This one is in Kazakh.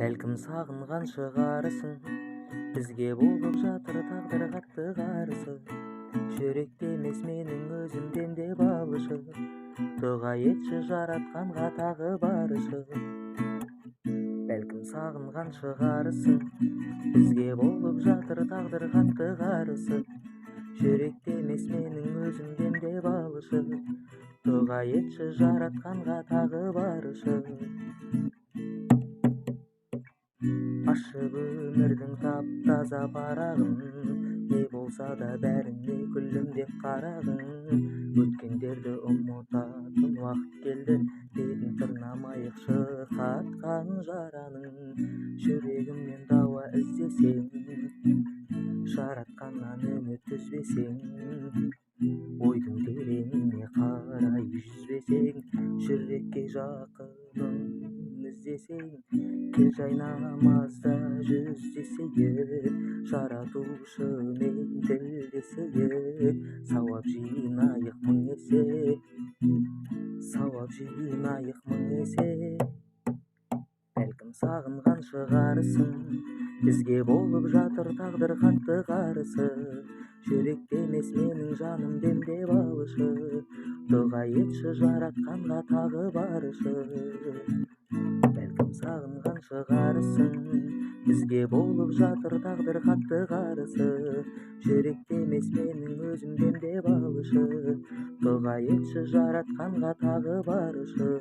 Бәлкім сағынған шығарысың, бізге болып жатыр тағдыр қатты қарсы. Жүректе емес менің өзімден де балышы, дұға етші жаратқанға тағы барышы. Бәлкім сағынған шығарысың, бізге болып жатыр тағдыр қатты қарсы. Жүректе емес менің өзімден де балышы, дұға етші жаратқанға тағы барышы. Ашып өмірдің тап-таза парағын, не болса да бәріне күлімдеп қарағың. Өткендерді ұмытатын уақыт келді, бетін тырнамайықшы қатқан жараның. Жүрегімнен дауа іздесең, жаратқаннан үміт үзбесең, ойдың тереңіне қарай жүзбесең, жүрекке жақынын іздесең, кел жай намазда жүздесейік, жаратушымен тілдесейік. Сауап жинайық мың есе, сауап жинайық мың есе. Бәлкім сағынған шығарысың, бізге болып жатыр тағдыр қатты қарсы. Жүректе емес менің жаным демдеп алышы, дұға етші жаратқанға тағы барышы. Бәлкім сағынған шығарысың, бізге болып жатыр тағдыр қатты қарсы. Жүректе емес менің өзімден де балышы, дұға етші жаратқанға тағы барышы.